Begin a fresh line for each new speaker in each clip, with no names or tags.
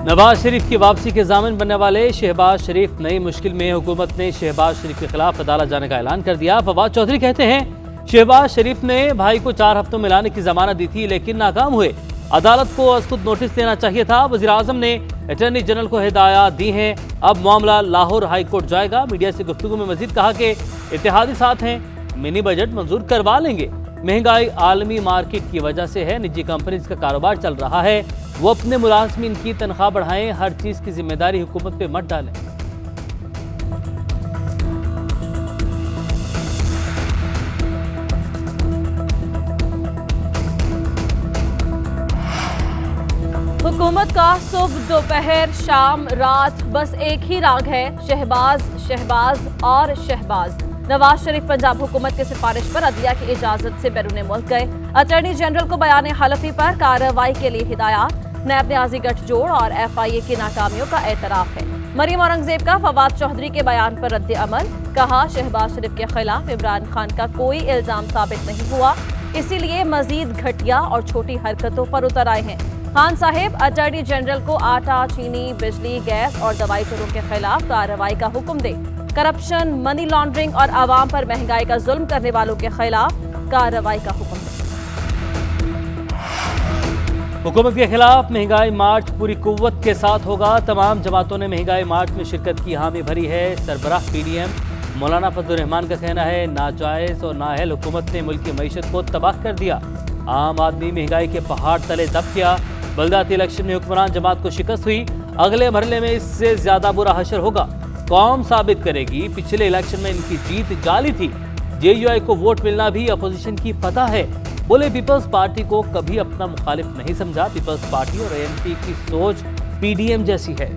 नवाज शरीफ की वापसी के जामिन बनने वाले शहबाज शरीफ नई मुश्किल में। हुकूमत ने शहबाज शरीफ के खिलाफ अदालत जाने का ऐलान कर दिया। फवाद चौधरी कहते हैं शहबाज शरीफ ने भाई को 4 हफ्तों में लाने की जमानत दी थी लेकिन नाकाम हुए। अदालत को खुद नोटिस देना चाहिए था। वज़ीर आज़म ने अटॉर्नी जनरल को हिदायत दी हैं। अब मामला लाहौर हाई कोर्ट जाएगा। मीडिया से गुफ्तगू में मजीद कहा कि इत्तेहादी साथ हैं, मिनी बजट मंजूर करवा लेंगे। महंगाई आलमी मार्केट की वजह से है। निजी कंपनीज का कारोबार चल रहा है, वो अपने मुलाजमीन की तनख्वाह बढ़ाएं। हर चीज की जिम्मेदारी हुकूमत पे मत डालें।
हुकूमत का सुबह दोपहर शाम रात बस एक ही राग है, शहबाज शहबाज और शहबाज। नवाज शरीफ पंजाब हुकूमत की सिफारिश पर अदलिया की इजाजत से बैरून मुल्क गए। अटॉर्नी जनरल को बयान हलफी पर कार्रवाई के लिए हिदायत। नैब न्याजी गठजोड़ और FIA की नाकामियों का एतराफ है। मरियम औरंगजेब का फवाद चौधरी के बयान पर रद्द अमल। कहा शहबाज शरीफ के खिलाफ इमरान खान का कोई इल्जाम साबित नहीं हुआ, इसीलिए मजीद घटिया और छोटी हरकतों पर उतर आए हैं। खान साहिब अटॉर्नी जनरल को आटा, चीनी, बिजली, गैस और दवाई चोरों के खिलाफ कार्रवाई का हुक्म दे। करप्शन, मनी लॉन्ड्रिंग और आवाम पर महंगाई का जुल्म करने वालों के खिलाफ कार्रवाई का हुक्म दे।
हुकूमत के खिलाफ महंगाई मार्च पूरी कुव्वत के साथ होगा। तमाम जमातों ने महंगाई मार्च में शिरकत की हामी भरी है। सरबराह PDM मौलाना फजलुर रहमान का कहना है नाजायज और नाअहल हुकूमत ने मुल्क की मईशत को तबाह कर दिया। आम आदमी महंगाई के पहाड़ तले दब गया। बलदाती इलेक्शन में हुक्मरान जमात को शिकस्त हुई। अगले मरहले में इससे ज्यादा बुरा हशर होगा। कौम साबित करेगी पिछले इलेक्शन में इनकी जीत जाली थी। JUI को वोट मिलना भी अपोजिशन की फतह है। बोले पीपल्स पार्टी को कभी अपना मुखालिफ नहीं समझा। पीपल्स पार्टी और ANP की सोच PDM जैसी है।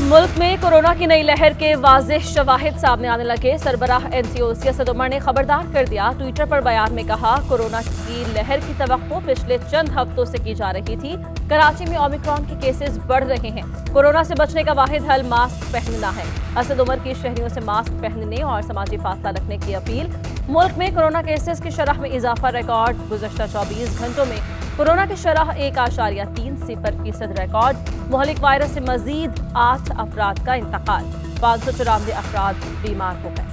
मुल्क में कोरोना की नई लहर के वाज़ेह शवाहिद सामने आने लगे। सरबराह NCOC असद उमर ने खबरदार कर दिया। ट्विटर पर बयान में कहा कोरोना की लहर की तवक्को पिछले चंद हफ्तों से की जा रही थी। कराची में ओमिक्रॉन के केसेस बढ़ रहे हैं। कोरोना से बचने का वाहिद हल मास्क पहनना है। असद उमर की शहरियों से मास्क पहनने और समाजी फासला रखने की अपील। मुल्क में कोरोना केसेस की शरह में इजाफा रिकॉर्ड। गुज़श्ता 24 घंटों में कोरोना की शरह 1.30% रिकॉर्ड। मुहलिक वायरस से मजीद 8 अफराद का इंतकाल। 594 अफराद बीमार हो गए।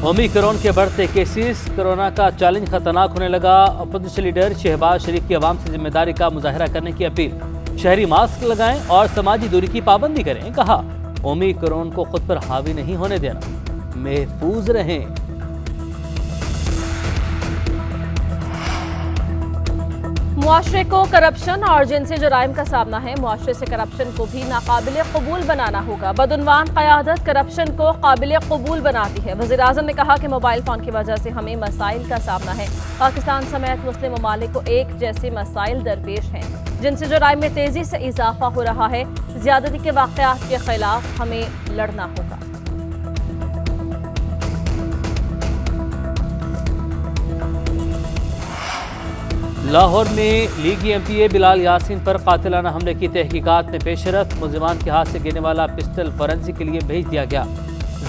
ओमिक्रॉन के बढ़ते केसेस, कोरोना का चैलेंज खतरनाक होने लगा। अपोजिशन लीडर शहबाज शरीफ की आवाम से जिम्मेदारी का मुजाहरा करने की अपील। शहरी मास्क लगाएं और समाजी दूरी की पाबंदी करें। कहा ओमिक्रॉन को खुद पर हावी नहीं होने देना, महफूज रहें।
मुआशरे को करप्शन और जिनसी जुराइम का सामना है। मुआशरे से करप्शन को भी नाकाबिले कबूल बनाना होगा। बदउनवान क़यादत करप्शन को काबिले कबूल बनाती है। वज़ीर आज़म ने कहा कि मोबाइल फ़ोन की वजह से हमें मसाइल का सामना है। पाकिस्तान समेत मुस्लिम ममालिक को एक जैसे मसाइल दरपेश हैं। जिनसी जुराइम में तेज़ी से इजाफा हो रहा है। ज़्यादती के वाक़यात के खिलाफ हमें लड़ना होगा।
लाहौर में लीगी MPA बिलाल यासीन पर कातिलाना हमले की तहकीकात में पेशरफ। मुलजिमान के हाथ से गिरने वाला पिस्टल फॉरेंसिक के लिए भेज दिया गया।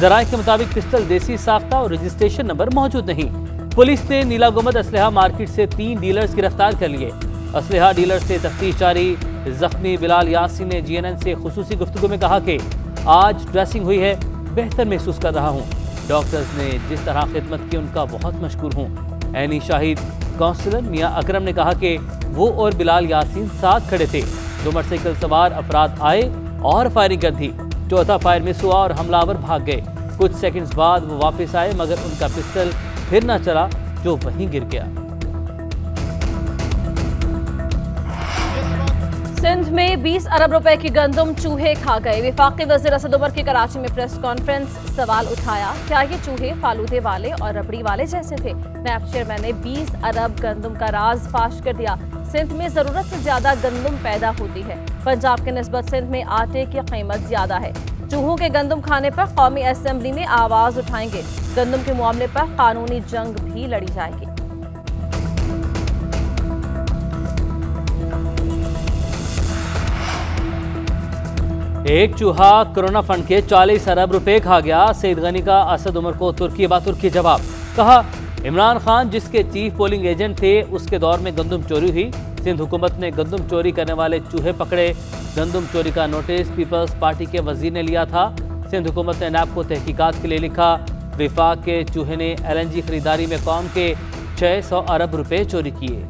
ज़राए के मुताबिक पिस्टल देसी साख्ता और रजिस्ट्रेशन नंबर मौजूद नहीं। पुलिस ने नीला गुमद असलहा मार्केट से 3 डीलर्स गिरफ्तार कर लिए। असलहा डीलर से तफ्तीश जारी। जख्मी बिलाल यासीन ने GNN से खुसूसी गुफ्तगू में कहा कि आज ड्रेसिंग हुई है, बेहतर महसूस कर रहा हूँ। डॉक्टर्स ने जिस तरह खिदमत की उनका बहुत मशकूर हूँ। ऐनी शाहिद काउंसलर मियां अकरम ने कहा कि वो और बिलाल यासीन साथ खड़े थे। 2 मोटरसाइकिल सवार अफराद आए और फायरिंग कर दी। चौथा फायर मिस हुआ और हमलावर भाग गए। कुछ सेकंड्स बाद वो वापस आए मगर उनका पिस्टल फिर न चला, जो वहीं गिर गया।
सिंध में 20 अरब रुपए की गंदम चूहे खा गए। वफाकी वज़ीर असद उमर की कराची में प्रेस कॉन्फ्रेंस। सवाल उठाया क्या ये चूहे फालूदे वाले और रबड़ी वाले जैसे थे। नैब चेयरमैन ने 20 अरब गंदम का राज फाश कर दिया। सिंध में जरूरत से ज्यादा गंदम पैदा होती है। पंजाब के निस्बत सिंध में आटे की कीमत ज्यादा है। चूहों के गंदम खाने पर कौमी असेंबली में आवाज उठाएंगे। गंदम के मामले पर कानूनी जंग भी लड़ी जाएगी।
एक चूहा कोरोना फंड के 40 अरब रुपए खा गया। सईद गनी का असद उमर को तुर्की बा तुर्की जवाब। कहा, इमरान खान जिसके चीफ पोलिंग एजेंट थे उसके दौर में गंदम चोरी हुई। सिंध हुकूमत ने गंदम चोरी करने वाले चूहे पकड़े। गंदम चोरी का नोटिस पीपल्स पार्टी के वजीर ने लिया था। सिंध हुकूमत ने नैब को तहकीकात के लिए लिखा। विफाक के चूहे ने LNG खरीदारी में कौम के 600 अरब रुपए चोरी किए।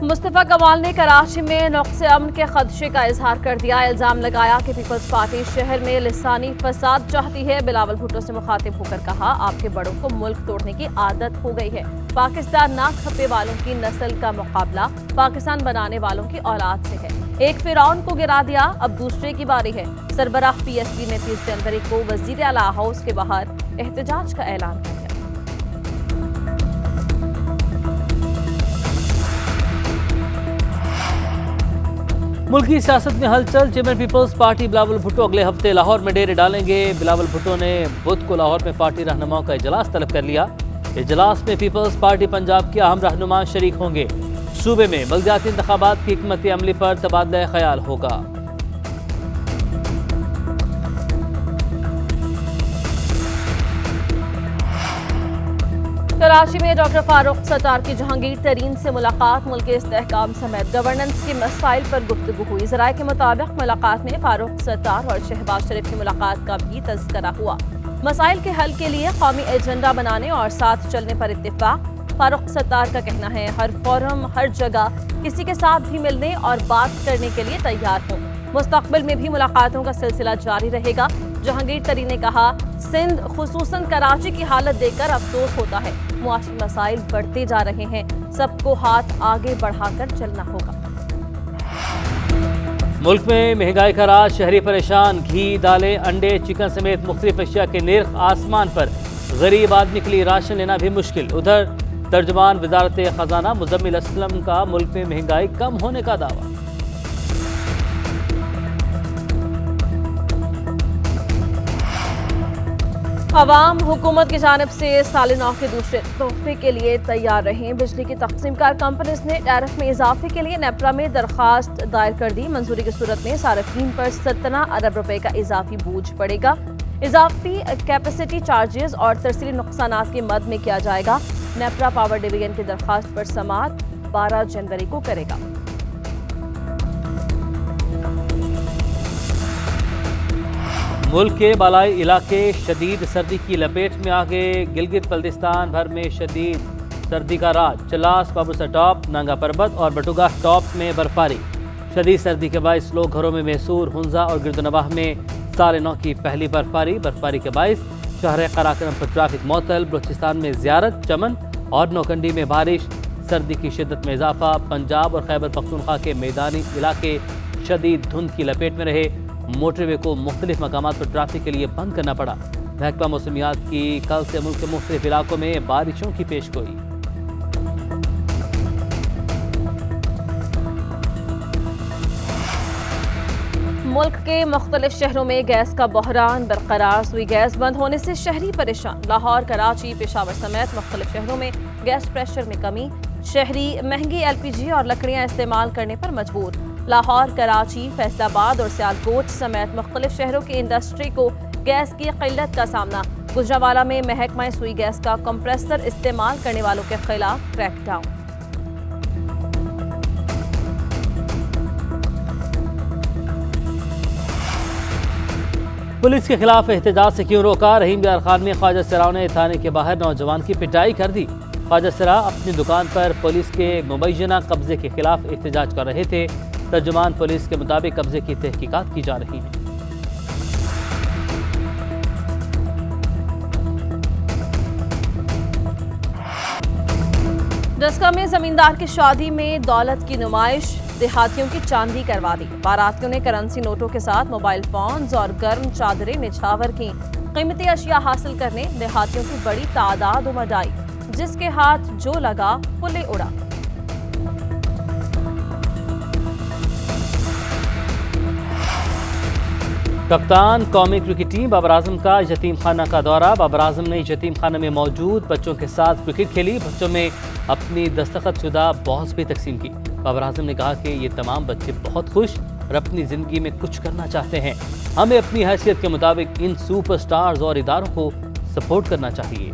मुस्तफा कमाल ने कराची में नुक्से अमन के खदशे का इजहार कर दिया। इल्जाम लगाया कि पीपल्स पार्टी शहर में लिसानी फसाद चाहती है। बिलावल भुट्टो से मुखातिब होकर कहा, आपके बड़ों को मुल्क तोड़ने की आदत हो गई है। पाकिस्तान ना खपे वालों की नस्ल का मुकाबला पाकिस्तान बनाने वालों की औलाद से है। एक फिरौन को गिरा दिया, अब दूसरे की बारी है। सरबराह PSP ने 30 जनवरी को वजीर आला हाउस के बाहर एहतजाज का ऐलान किया।
मुल्की सियासत में हलचल। Chairman Peoples Party Bilawal Bhutto अगले हफ्ते लाहौर में डेरे डालेंगे। बिलावल भुट्टो ने बुध को लाहौर में पार्टी रहनुमाओं का इजलास तलब कर लिया। इजलास में पीपल्स पार्टी पंजाब के अहम रहनुमा शरीक होंगे। सूबे में बल्दियाती इंतखाबात की हिकमत अमली पर तबादला ख्याल होगा।
कराची में डॉक्टर फारूक सत्तार की जहांगीर तरीन से मुलाकात। मुल्क के इस्तेहकाम समेत गवर्नेंस के मसाइल पर गुफ्तगू हुई। ज़राए के मुताबिक मुलाकात में फारूक सत्तार और शहबाज शरीफ की मुलाकात का भी तज़किरा हुआ। मसाइल के हल के लिए कौमी एजेंडा बनाने और साथ चलने पर इत्तेफाक। फारूक सत्तार का कहना है, हर फोरम हर जगह किसी के साथ भी मिलने और बात करने के लिए तैयार हूँ। मुस्तकबिल में भी मुलाकातों का सिलसिला जारी रहेगा। जहांगीर तरीन ने कहा, सिंध खुसूसन कराची की हालत देखकर अफसोस होता है। मुआशी मसाइल बढ़ते जा रहे हैं, सबको हाथ आगे बढ़ाकर चलना होगा।
मुल्क में महंगाई का राज, शहरी परेशान। घी, दालें, अंडे, चिकन समेत मुख्तलिफ अशिया के निर्ख आसमान पर। गरीब आदमी के लिए राशन लेना भी मुश्किल। उधर तर्जुमान वजारत खजाना मुजम्मिल असलम का मुल्क में महंगाई कम होने का दावा।
अवाम हुकूमत की जानिब से साल नौ के दूसरे तोहफे के लिए तैयार रहें। बिजली की तकसीमकार कंपनीज ने टैरिफ में इजाफे के लिए नेपरा में दरखास्त दायर कर दी। मंजूरी की सूरत में सार्फिन पर 17 अरब रुपए का इजाफी बोझ पड़ेगा। इजाफी कैपेसिटी चार्जेस और तरसीली नुकसानात की मद में किया जाएगा। नेपरा पावर डिवीजन की दरखास्त पर समाअत 12 जनवरी को करेगा।
मुल्क के बालाई इलाके शदीद सर्दी की लपेट में आ गए। गिलगित बल्तिस्तान भर में शदीद सर्दी का राज। चलास, बाबूसर टॉप, नांगा पर्बत और बटुगा टॉप में बर्फबारी। शदीद सर्दी के बायस लोग घरों में मैसूर, हुंजा और गिरदनवाह में साल नौ की पहली बर्फबारी के बायस शहर कराकरम पर ट्रैफिक मअतल। बलूचिस्तान में ज़ियारत, चमन और नौकंडी में बारिश। सर्दी की शिद्दत में इजाफा। पंजाब और खैबर पख्तूनख्वा के मैदानी इलाके शदीद धुंध की लपेट में रहे। मोटरवे को मुख्तलिफ मकामात पर ट्रैफिक के लिए बंद करना पड़ा। महकमा मौसमियात की कल से मुल्क के मुख्तलिफ इलाकों में बारिशों की पेशगोई।
मुल्क के मुख्तलिफ शहरों में गैस का बहरान बरकरार। सुई गैस बंद होने से शहरी परेशान। लाहौर, कराची, पेशावर समेत मुख्तलिफ शहरों में गैस प्रेशर में कमी। शहरी महंगी LPG और लकड़ियाँ इस्तेमाल करने पर मजबूर। लाहौर, कराची, फैसलाबाद और सियालकोट समेत मुख्तलिफ शहरों की इंडस्ट्री को गैस की किल्लत का सामना। गुजरांवाला में महकमा सुई गैस का कंप्रेसर इस्तेमाल करने वालों के खिलाफ क्रैकडाउन।
पुलिस के खिलाफ एहतजाज से क्यों रोका? रहीम यार खान में ख्वाजा सराव ने थाने के बाहर नौजवान की पिटाई कर दी। ख्वाजा सरा अपनी दुकान पर पुलिस के मुबैना कब्जे के खिलाफ एहतजाज कर रहे थे। तर्जुमान पुलिस के मुताबिक कब्जे की तहकीकात की जा रही है।
डस्का में जमींदार की शादी में दौलत की नुमाइश। देहातियों की चांदी करवा दी। बारातियों ने करेंसी नोटों के साथ मोबाइल फोन्स और गर्म चादरें निछावर की। कीमती अशिया हासिल करने देहातियों की बड़ी तादाद उमड़ आई। जिसके हाथ जो लगा फुले उड़ा।
कप्तान कौमी क्रिकेट टीम बाबर आजम का यतीम खाना का दौरा। बाबर आजम ने यतीम खाना में मौजूद बच्चों के साथ क्रिकेट खेली। बच्चों में अपनी दस्तखत शुदा बॉल्स भी तकसीम की। बाबर आजम ने कहा कि ये तमाम बच्चे बहुत खुश और अपनी जिंदगी में कुछ करना चाहते हैं, हमें अपनी हैसियत के मुताबिक इन सुपरस्टार्स और इदारों को सपोर्ट करना चाहिए।